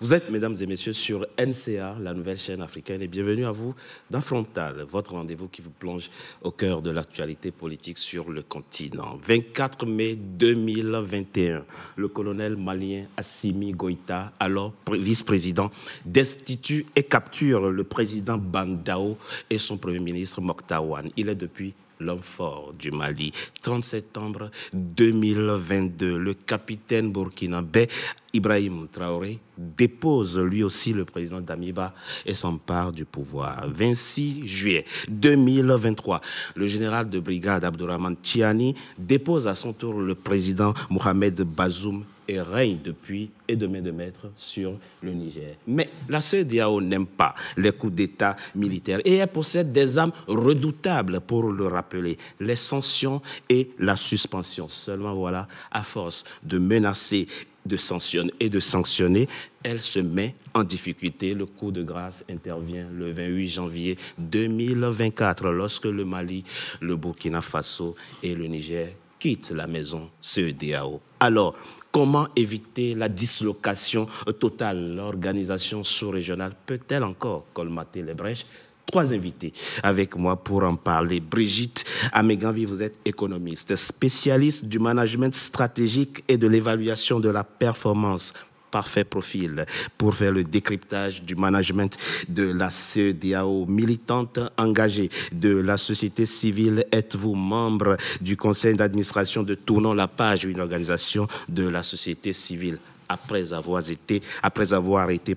Vous êtes, mesdames et messieurs, sur NCA, la nouvelle chaîne africaine, et bienvenue à vous dans Frontal, votre rendez-vous qui vous plonge au cœur de l'actualité politique sur le continent. 24 mai 2021, le colonel malien Assimi Goïta, alors vice-président, destitue et capture le président Bandao et son premier ministre Mokhtar Ouane. Il est depuis l'homme fort du Mali. 30 septembre 2022, le capitaine burkinabé Ibrahim Traoré dépose lui aussi le président Damiba et s'empare du pouvoir. 26 juillet 2023, le général de brigade Abdourahmane Tiani dépose à son tour le président Mohamed Bazoum et règne depuis et de main de maître sur le Niger. Mais la CEDEAO n'aime pas les coups d'État militaires et elle possède des armes redoutables pour le rappeler, les sanctions et la suspension. Seulement voilà, à force de menacer de sanctionner, elle se met en difficulté. Le coup de grâce intervient le 28 janvier 2024 lorsque le Mali, le Burkina Faso et le Niger quittent la maison CEDEAO. Alors, comment éviter la dislocation totale? L'organisation sous-régionale peut-elle encore colmater les brèches? Trois invités avec moi pour en parler. Brigitte Ameganvi, vous êtes économiste, spécialiste du management stratégique et de l'évaluation de la performance. Parfait profil pour faire le décryptage du management de la CEDEAO. Militante engagée de la société civile, êtes-vous membre du conseil d'administration de Tournons la page, une organisation de la société civile? Après avoir été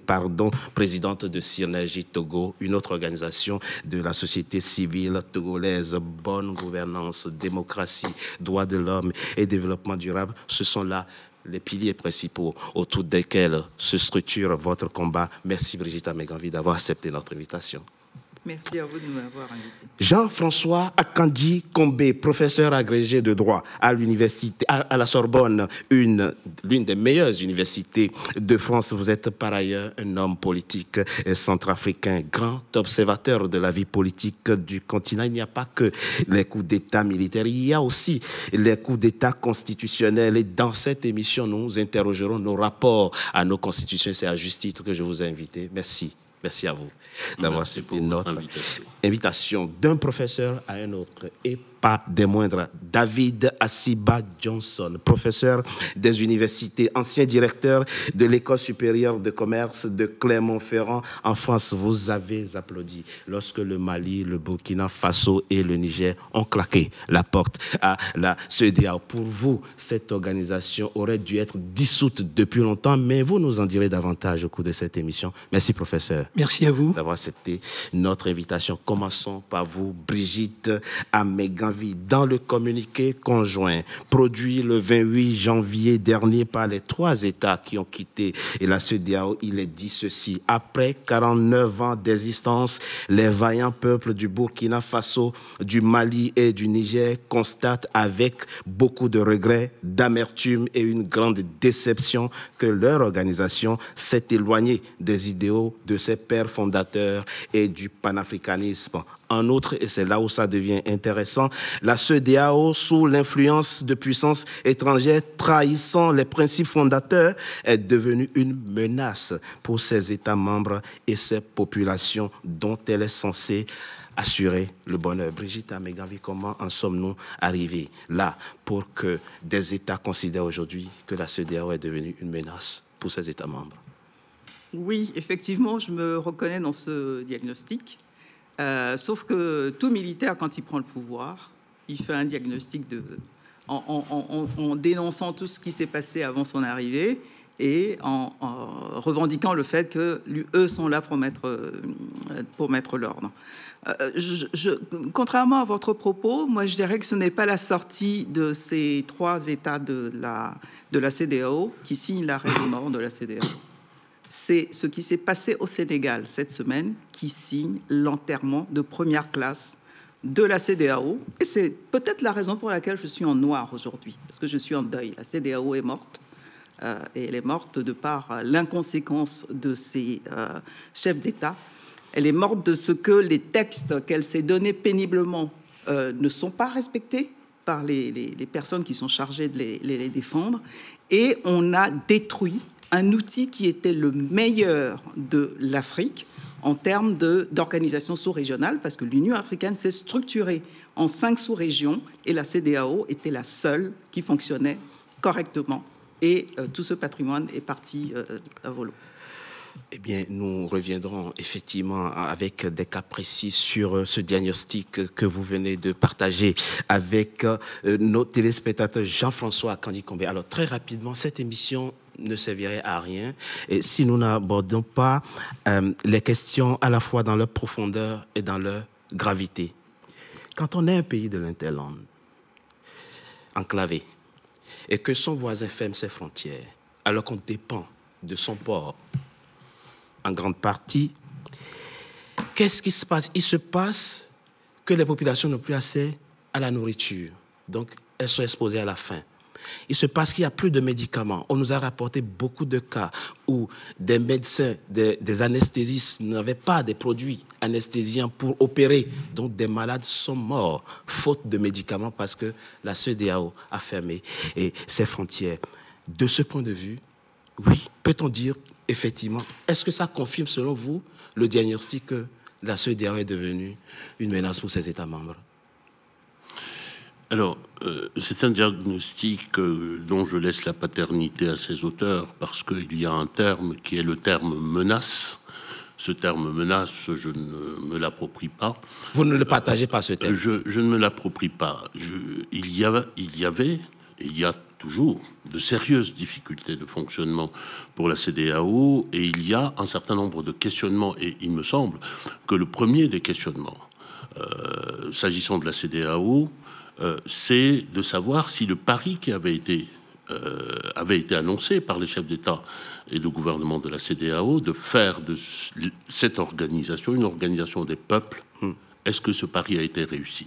présidente de Synergie Togo, une autre organisation de la société civile togolaise. Bonne gouvernance, démocratie, droits de l'homme et développement durable, ce sont là les piliers principaux autour desquels se structure votre combat. Merci Brigitte Ameganvi d'avoir accepté notre invitation. Merci à vous de m'avoir invité. Jean-François Akanji Kombe, professeur agrégé de droit à l'université, à la Sorbonne, l'une des meilleures universités de France. Vous êtes par ailleurs un homme politique centrafricain, grand observateur de la vie politique du continent. Il n'y a pas que les coups d'État militaires, il y a aussi les coups d'État constitutionnels. Et dans cette émission, nous interrogerons nos rapports à nos constitutions. C'est à juste titre que je vous ai invité. Merci. Merci à vous d'avoir accepté notre invitation d'un professeur à un autre et pas des moindres. David Assiba Johnson, professeur des universités, ancien directeur de l'École supérieure de commerce de Clermont-Ferrand en France. Vous avez applaudi lorsque le Mali, le Burkina Faso et le Niger ont claqué la porte à la CEDEAO. Pour vous, cette organisation aurait dû être dissoute depuis longtemps, mais vous nous en direz davantage au cours de cette émission. Merci, professeur. Merci à vous d'avoir accepté notre invitation. Commençons par vous, Brigitte Ameganvi. Dans le communiqué conjoint produit le 28 janvier dernier par les trois États qui ont quitté la CEDEAO, il est dit ceci: après 49 ans d'existence, les vaillants peuples du Burkina Faso, du Mali et du Niger constatent avec beaucoup de regrets, d'amertume et une grande déception que leur organisation s'est éloignée des idéaux de ses pères fondateurs et du panafricanisme. En outre, et c'est là où ça devient intéressant, la CEDEAO, sous l'influence de puissances étrangères trahissant les principes fondateurs, est devenue une menace pour ses États membres et ses populations dont elle est censée assurer le bonheur. Brigitte Ameganvi, comment en sommes-nous arrivés là pour que des États considèrent aujourd'hui que la CEDEAO est devenue une menace pour ses États membres? Oui, effectivement, je me reconnais dans ce diagnostic. Sauf que tout militaire, quand il prend le pouvoir, il fait un diagnostic en dénonçant tout ce qui s'est passé avant son arrivée et en revendiquant le fait qu'eux sont là pour mettre l'ordre. Contrairement à votre propos, moi je dirais que ce n'est pas la sortie de ces trois États de la CEDEAO qui signe l'arrêt de mort de la CEDEAO. C'est ce qui s'est passé au Sénégal cette semaine qui signe l'enterrement de première classe de la CEDEAO. Et c'est peut-être la raison pour laquelle je suis en noir aujourd'hui, parce que je suis en deuil. La CEDEAO est morte, et elle est morte de par l'inconséquence de ses chefs d'État. Elle est morte de ce que les textes qu'elle s'est donnés péniblement ne sont pas respectés par les personnes qui sont chargées de les défendre. Et on a détruit un outil qui était le meilleur de l'Afrique en termes d'organisation sous-régionale, parce que l'Union africaine s'est structurée en 5 sous-régions et la CEDEAO était la seule qui fonctionnait correctement. Et tout ce patrimoine est parti à volo. Eh bien, nous reviendrons effectivement avec des cas précis sur ce diagnostic que vous venez de partager avec nos téléspectateurs. Jean-François Kandi-Combé. Alors, très rapidement, cette émission ne servirait à rien et si nous n'abordons pas les questions à la fois dans leur profondeur et dans leur gravité. Quand on est un pays de l'Interland, enclavé, et que son voisin ferme ses frontières, alors qu'on dépend de son port, en grande partie, qu'est-ce qui se passe? Il se passe que les populations n'ont plus accès à la nourriture. Donc, elles sont exposées à la faim. Il se passe qu'il n'y a plus de médicaments. On nous a rapporté beaucoup de cas où des médecins, des anesthésistes n'avaient pas des produits anesthésiants pour opérer. Donc, des malades sont morts, faute de médicaments, parce que la CEDEAO a fermé ses frontières. De ce point de vue, oui, peut-on dire effectivement, est-ce que ça confirme, selon vous, le diagnostic que la CEDEAO est devenue une menace pour ses États membres? Alors, c'est un diagnostic dont je laisse la paternité à ses auteurs, parce qu'il y a un terme qui est le terme menace. Ce terme menace, je ne me l'approprie pas. Vous ne le partagez pas, ce terme? Je ne me l'approprie pas. Il y avait, et il y a toujours de sérieuses difficultés de fonctionnement pour la CEDEAO, et il y a un certain nombre de questionnements, et il me semble que le premier des questionnements, s'agissant de la CEDEAO, c'est de savoir si le pari qui avait été annoncé par les chefs d'État et de gouvernement de la CEDEAO de faire de cette organisation une organisation des peuples, est-ce que ce pari a été réussi?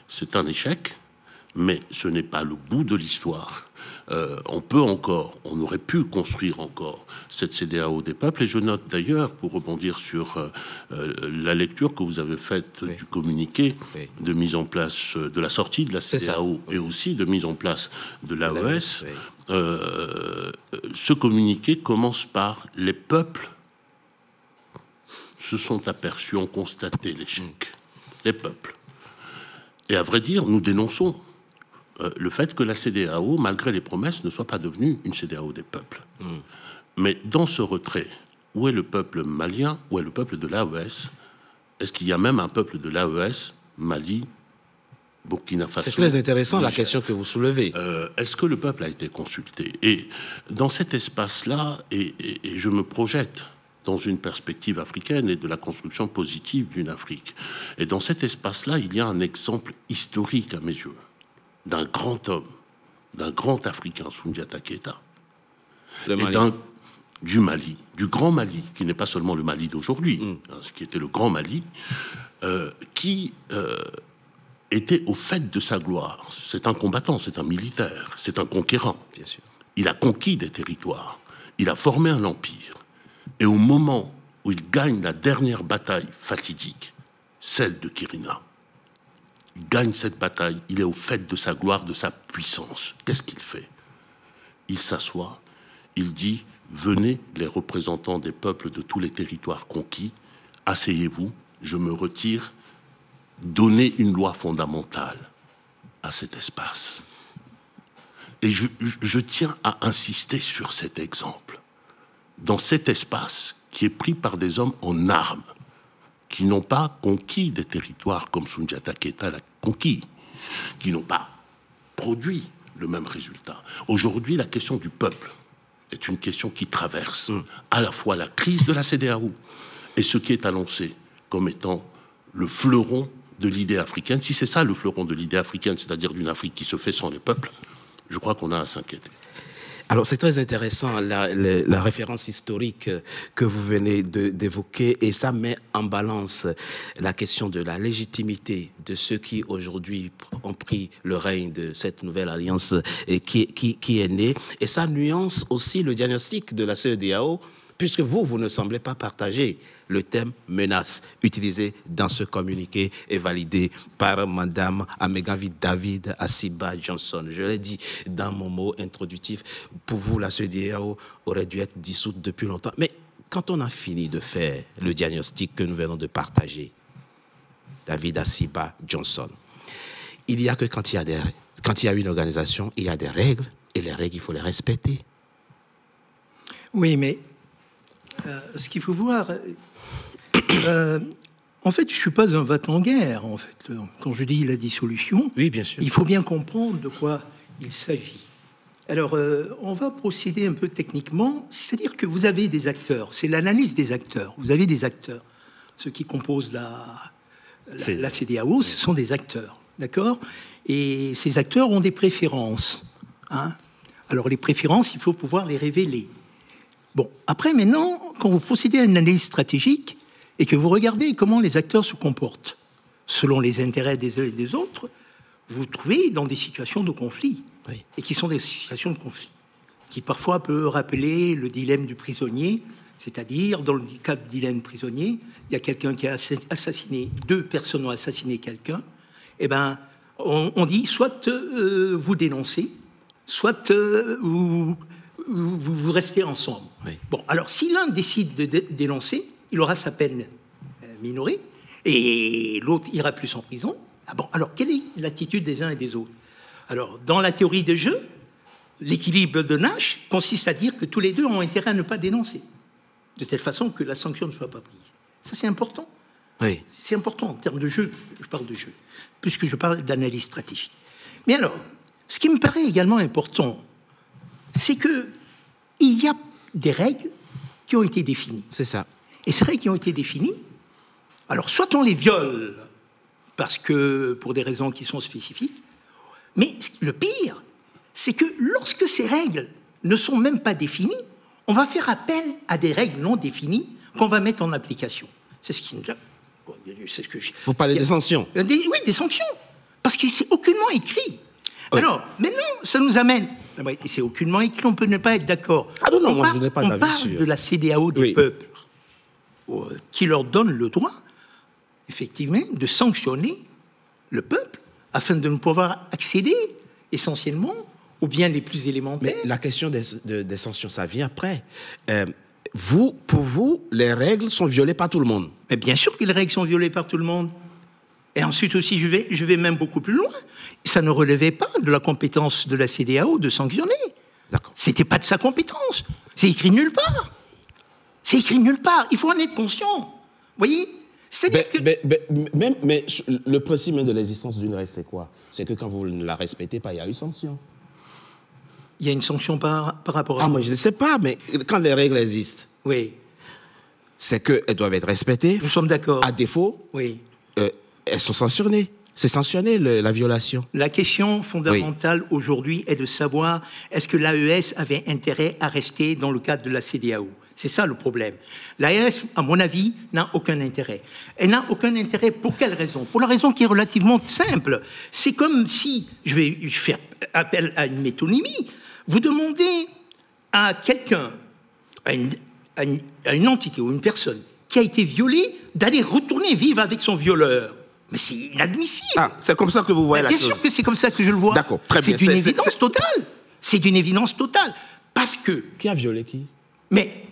C'est un échec, mais ce n'est pas le bout de l'histoire. On aurait pu construire encore cette CEDEAO des peuples, et je note d'ailleurs, pour rebondir sur la lecture que vous avez faite du communiqué de mise en place de la sortie de la CEDEAO et aussi de mise en place de l'AES, ce communiqué commence par les peuples se sont aperçus, ont constaté l'échec. Les peuples. Et à vrai dire, nous dénonçons le fait que la CEDEAO, malgré les promesses, ne soit pas devenue une CEDEAO des peuples. Mais dans ce retrait, où est le peuple malien, où est le peuple de l'AES? Est-ce qu'il y a même un peuple de l'AES, Mali, Burkina Faso? C'est très intéressant la question que vous soulevez. Est-ce que le peuple a été consulté? Et dans cet espace-là, et je me projette dans une perspective africaine et de la construction positive d'une Afrique. Et dans cet espace-là, il y a un exemple historique à mes yeux d'un grand homme, d'un grand Africain, Soundiata Keita, et du Mali, du grand Mali, qui n'est pas seulement le Mali d'aujourd'hui, ce qui était le grand Mali, qui était au fait de sa gloire. C'est un combattant, c'est un militaire, c'est un conquérant. Bien sûr. Il a conquis des territoires, il a formé un empire, et au moment où il gagne la dernière bataille fatidique, celle de Kirina, il gagne cette bataille, il est au fait de sa gloire, de sa puissance. Qu'est-ce qu'il fait? Il s'assoit, il dit « Venez les représentants des peuples de tous les territoires conquis, asseyez-vous, je me retire, donnez une loi fondamentale à cet espace. » Et je tiens à insister sur cet exemple. Dans cet espace qui est pris par des hommes en armes, qui n'ont pas conquis des territoires comme Soundiata Keita l'a conquis, qui n'ont pas produit le même résultat. Aujourd'hui, la question du peuple est une question qui traverse à la fois la crise de la CEDEAO et ce qui est annoncé comme étant le fleuron de l'idée africaine. Si c'est ça le fleuron de l'idée africaine, c'est-à-dire d'une Afrique qui se fait sans les peuples, je crois qu'on a à s'inquiéter. Alors, c'est très intéressant, la référence historique que vous venez d'évoquer, et ça met en balance la question de la légitimité de ceux qui, aujourd'hui, ont pris le règne de cette nouvelle alliance et qui est née. Et ça nuance aussi le diagnostic de la CEDEAO puisque vous ne semblez pas partager le thème menace utilisé dans ce communiqué et validé par Madame Amegavi David Asiba Johnson. Je l'ai dit dans mon mot introductif, pour vous, la CEDEAO aurait dû être dissoute depuis longtemps. Mais quand on a fini de faire le diagnostic que nous venons de partager, David Asiba Johnson, il n'y a que quand il y a une organisation, il y a des règles, et les règles, il faut les respecter. Oui, mais ce qu'il faut voir, en fait, je ne suis pas un va-t-en-guerre, en fait. Quand je dis la dissolution, oui, bien sûr, il faut bien comprendre de quoi il s'agit. Alors, on va procéder un peu techniquement, c'est-à-dire que vous avez des acteurs, c'est l'analyse des acteurs. Vous avez des acteurs. Ceux qui composent la CEDEAO, ce sont des acteurs, d'accord? Et ces acteurs ont des préférences. Hein. Alors, les préférences, il faut pouvoir les révéler. Bon, après, maintenant, quand vous procédez à une analyse stratégique et que vous regardez comment les acteurs se comportent selon les intérêts des uns et des autres, vous vous trouvez dans des situations de conflit. oui, Et qui sont des situations de conflit, qui parfois peut rappeler le dilemme du prisonnier, c'est-à-dire, dans le cas du dilemme prisonnier, il y a quelqu'un qui a assassiné, 2 personnes ont assassiné quelqu'un, et ben, on dit soit vous dénoncez, soit vous restez ensemble. oui. Bon, alors si l'un décide de dénoncer, il aura sa peine minorée, et l'autre ira plus en prison. Ah bon, alors quelle est l'attitude des uns et des autres? Alors, dans la théorie des jeux, l'équilibre de Nash consiste à dire que tous les deux ont intérêt à ne pas dénoncer, de telle façon que la sanction ne soit pas prise. Ça, c'est important. Oui. C'est important en termes de jeu. Je parle de jeu, puisque je parle d'analyse stratégique. Mais alors, ce qui me paraît également important, c'est que il y a des règles qui ont été définies. C'est ça. Et ces règles qui ont été définies, alors soit on les viole, parce que pour des raisons qui sont spécifiques, mais le pire, c'est que lorsque ces règles ne sont même pas définies, on va faire appel à des règles non définies qu'on va mettre en application. C'est ce qui... Vous parlez des sanctions. Oui, des sanctions. Parce que c'est aucunement écrit. Oui. Alors, maintenant, ça nous amène... C'est aucunement écrit, on peut ne pas être d'accord. Ah non, non, moi je n'ai pas d'avis On parle sur... de la CEDEAO des peuples, qui leur donne le droit, effectivement, de sanctionner le peuple afin de ne pouvoir accéder essentiellement aux biens les plus élémentaires. Mais la question des sanctions, ça vient après. Pour vous, les règles sont violées par tout le monde. Mais bien sûr que les règles sont violées par tout le monde. Et ensuite aussi, je vais même beaucoup plus loin. Ça ne relevait pas de la compétence de la CEDEAO de sanctionner. D'accord. C'était pas de sa compétence. C'est écrit nulle part. C'est écrit nulle part. Il faut en être conscient. Vous voyez ? C'est-à-dire que... mais le principe même de l'existence d'une règle, c'est quoi? C'est que quand vous ne la respectez pas, il y a une sanction. Il y a une sanction par rapport à... Ah, moi, je ne sais pas, mais quand les règles existent, Oui. c'est qu'elles doivent être respectées. Nous sommes d'accord. À défaut, Oui. elles sont sanctionnées. C'est sanctionné, la violation. La question fondamentale aujourd'hui est de savoir est-ce que l'AES avait intérêt à rester dans le cadre de la CEDEAO. C'est ça le problème. L'AES, à mon avis, n'a aucun intérêt. Elle n'a aucun intérêt pour quelle raison? Pour la raison qui est relativement simple. C'est comme si, je vais faire appel à une métonymie, vous demandez à quelqu'un, à une entité ou une personne qui a été violée, d'aller retourner vivre avec son violeur. Mais c'est inadmissible. Ah, c'est comme ça que vous voyez la chose. Bien sûr que c'est comme ça que je le vois. D'accord, très bien. C'est d'une évidence totale. C'est d'une évidence totale. Parce que... Qui a violé qui? Mais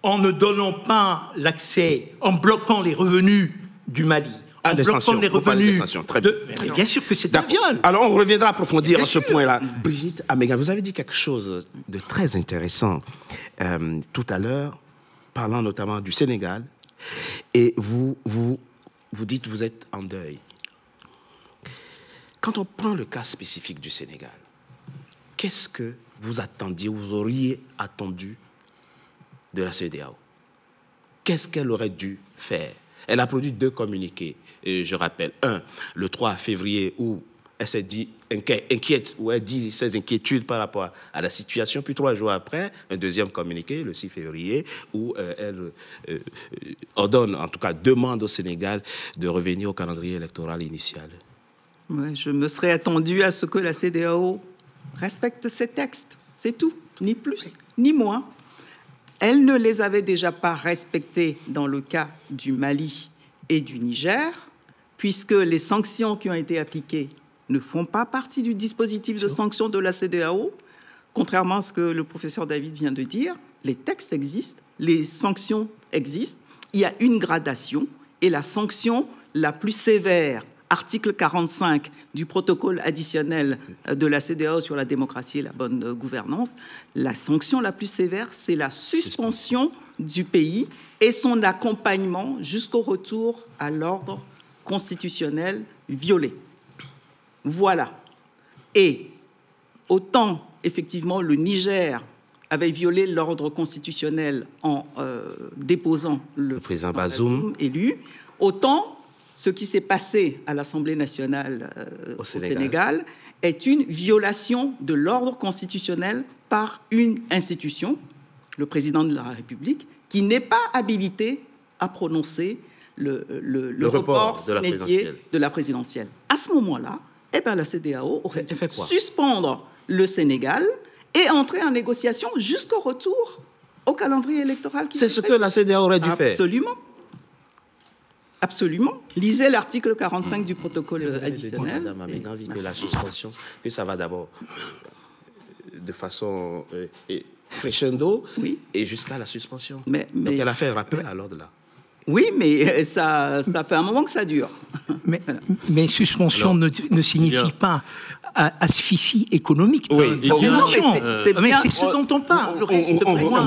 en ne donnant pas l'accès, en bloquant les revenus du Mali, en bloquant les revenus... Très bien. Mais bien sûr que c'est un viol. Alors, on reviendra approfondir Bien à ce sûr. point-là. Brigitte Améga, vous avez dit quelque chose de très intéressant tout à l'heure, parlant notamment du Sénégal, et vous dites que vous êtes en deuil. Quand on prend le cas spécifique du Sénégal, qu'est-ce que vous attendiez, vous auriez attendu de la CEDEAO? Qu'est-ce qu'elle aurait dû faire? Elle a produit 2 communiqués, et je rappelle. Un, le 3 février, où elle s'est dit inquiète, où elle dit ses inquiétudes par rapport à la situation. Puis 3 jours après, un deuxième communiqué, le 6 février, où elle ordonne, en tout cas demande au Sénégal de revenir au calendrier électoral initial. Ouais, je me serais attendu à ce que la CEDEAO respecte ces textes. C'est tout, ni plus, ni moins. Elle ne les avait déjà pas respectées dans le cas du Mali et du Niger, puisque les sanctions qui ont été appliquées ne font pas partie du dispositif de sanctions de la CEDEAO. Contrairement à ce que le professeur David vient de dire, les textes existent, les sanctions existent, il y a une gradation, et la sanction la plus sévère, article 45 du protocole additionnel de la CEDEAO sur la démocratie et la bonne gouvernance, la sanction la plus sévère, c'est la suspension du pays et son accompagnement jusqu'au retour à l'ordre constitutionnel violé. Voilà. Et autant, effectivement, le Niger avait violé l'ordre constitutionnel en déposant le président Bazoum élu, autant ce qui s'est passé à l'Assemblée nationale au Sénégal est une violation de l'ordre constitutionnel par une institution, le président de la République, qui n'est pas habilité à prononcer le report de la présidentielle. À ce moment-là, la CEDEAO aurait dû suspendre le Sénégal et entrer en négociation jusqu'au retour au calendrier électoral. C'est ce que la CEDEAO aurait dû faire. Absolument. Absolument. Lisez l'article 45 du protocole additionnel. Madame Améganvi, que la suspension, que ça va d'abord de façon crescendo et jusqu'à la suspension. Donc elle a fait un rappel à l'ordre là. Oui, mais ça fait un moment que ça dure. Mais suspension ne signifie pas asphyxie économique. Oui, c'est ce dont on parle.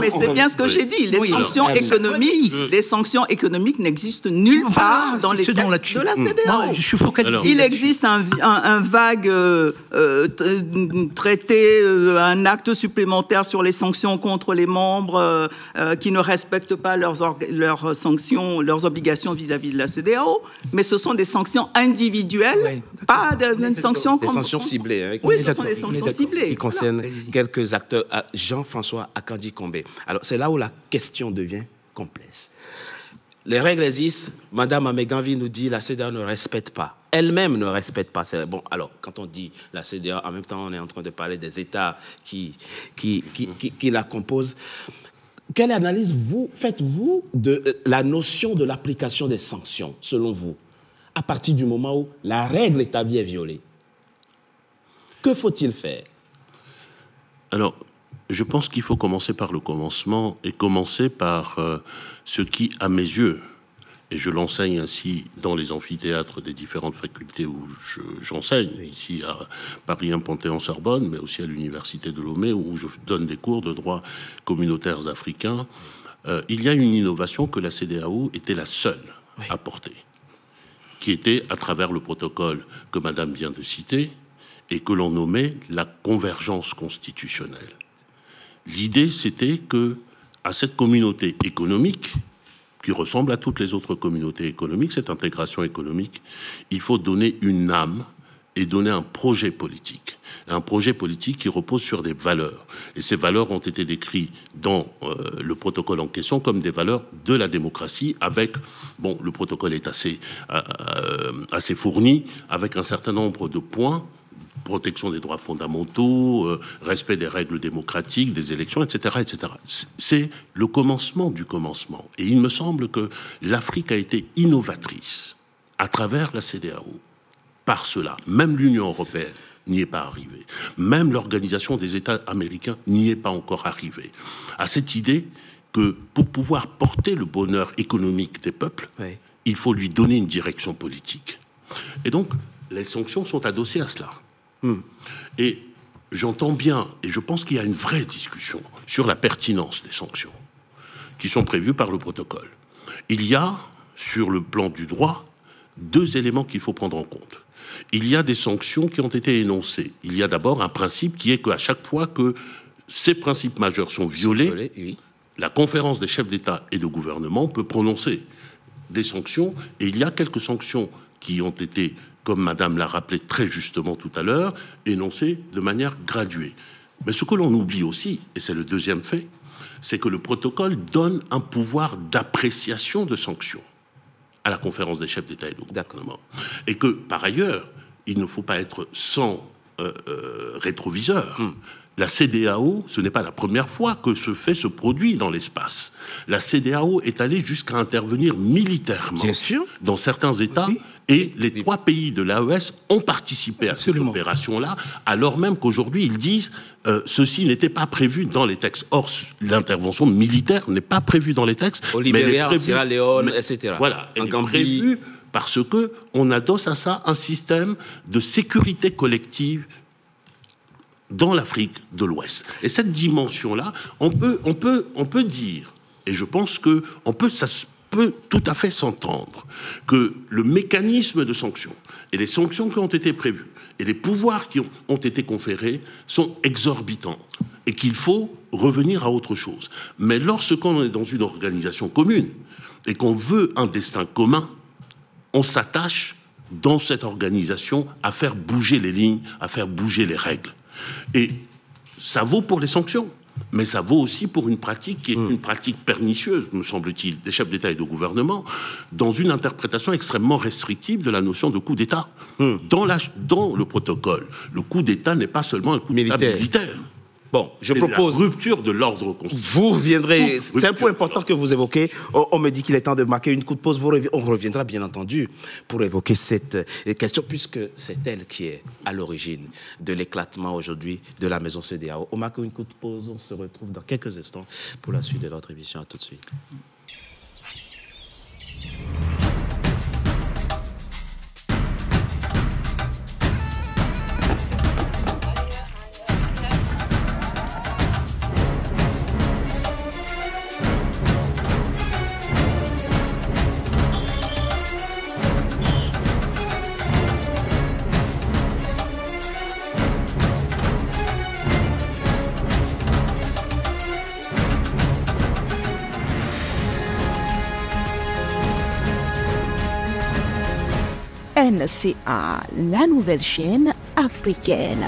Mais c'est bien ce que j'ai dit. Les sanctions économiques n'existent nulle part dans les textes de la CEDEAO. Je suis focalisé. Il existe un vague traité, un acte supplémentaire sur les sanctions contre les membres qui ne respectent pas leurs sanctions, leurs obligations vis-à-vis de la CEDEAO, mais ce sont des sanctions individuelles, pas des sanctions ciblées. Hein, oui, ce sont des sanctions ciblées. Qui concernent quelques acteurs. Jean-François Akandi Kombe. Alors, c'est là où la question devient complexe. Les règles existent. Madame Améganvi nous dit que la CEDEAO ne respecte pas. Elle-même ne respecte pas. Bon, alors, quand on dit la CEDEAO, en même temps, on est en train de parler des États qui la composent. Quelle analyse faites-vous de la notion de l'application des sanctions, selon vous, à partir du moment où la règle établie est violée? Que faut-il faire? Alors, je pense qu'il faut commencer par le commencement et commencer par ce qui, à mes yeux, et je l'enseigne ainsi dans les amphithéâtres des différentes facultés où j'enseigne, ici à Paris 1 Panthéon-Sorbonne, mais aussi à l'Université de Lomé, où je donne des cours de droit communautaires africains, il y a une innovation que la CEDEAO était la seule à porter, qui était à travers le protocole que Madame vient de citer, et que l'on nommait la convergence constitutionnelle. L'idée, c'était que à cette communauté économique, qui ressemble à toutes les autres communautés économiques, cette intégration économique, il faut donner une âme et donner un projet politique. Un projet politique qui repose sur des valeurs. Et ces valeurs ont été décrites dans le protocole en question comme des valeurs de la démocratie avec, bon, le protocole est assez fourni, avec un certain nombre de points: protection des droits fondamentaux, respect des règles démocratiques, des élections, etc., etc. C'est le commencement du commencement. Et il me semble que l'Afrique a été innovatrice à travers la CEDEAO. Par cela, même l'Union européenne n'y est pas arrivée. Même l'Organisation des États américains n'y est pas encore arrivée. À cette idée que pour pouvoir porter le bonheur économique des peuples, il faut lui donner une direction politique. Et donc, les sanctions sont adossées à cela. Et j'entends bien, et je pense qu'il y a une vraie discussion sur la pertinence des sanctions qui sont prévues par le protocole. Il y a, sur le plan du droit, deux éléments qu'il faut prendre en compte. Il y a des sanctions qui ont été énoncées. Il y a d'abord un principe qui est qu'à chaque fois que ces principes majeurs sont violés, la conférence des chefs d'État et de gouvernement peut prononcer des sanctions, et il y a quelques sanctions qui ont été, comme Madame l'a rappelé très justement tout à l'heure, énoncées de manière graduée. Mais ce que l'on oublie aussi, et c'est le deuxième fait, c'est que le protocole donne un pouvoir d'appréciation de sanctions à la conférence des chefs d'État et de gouvernement. Et que, par ailleurs, il ne faut pas être sans rétroviseur. La CEDEAO, ce n'est pas la première fois que ce produit dans l'espace. La CEDEAO est allée jusqu'à intervenir militairement dans certains États, et les 3 pays de l'AES ont participé à cette opération-là, alors même qu'aujourd'hui, ils disent ceci n'était pas prévu dans les textes. Or, l'intervention militaire n'est pas prévue dans les textes. Au Libéria, en Sierra Leone, etc. Voilà, elle est prévue parce qu'on adosse à ça un système de sécurité collective dans l'Afrique de l'Ouest. Et cette dimension-là, on peut dire, et je pense que ça peut tout à fait s'entendre, que le mécanisme de sanctions et les sanctions qui ont été prévues et les pouvoirs qui ont été conférés sont exorbitants et qu'il faut revenir à autre chose. Mais lorsqu'on est dans une organisation commune et qu'on veut un destin commun, on s'attache dans cette organisation à faire bouger les lignes, à faire bouger les règles. Et ça vaut pour les sanctions, mais ça vaut aussi pour une pratique qui est une pratique pernicieuse, me semble-t-il, des chefs d'État et de gouvernement, dans une interprétation extrêmement restrictive de la notion de coup d'État. Dans le protocole, le coup d'État n'est pas seulement un coup d'État militaire. Bon, je propose... la rupture de l'ordre constitutionnel. Vous viendrez... C'est un point important que vous évoquez. On me dit qu'il est temps de marquer une coup de pause. On reviendra bien entendu pour évoquer cette question, puisque c'est elle qui est à l'origine de l'éclatement aujourd'hui de la maison CEDEAO. On marque une coup de pause. On se retrouve dans quelques instants pour la suite de notre émission. À tout de suite. NCA, la nouvelle chaîne africaine.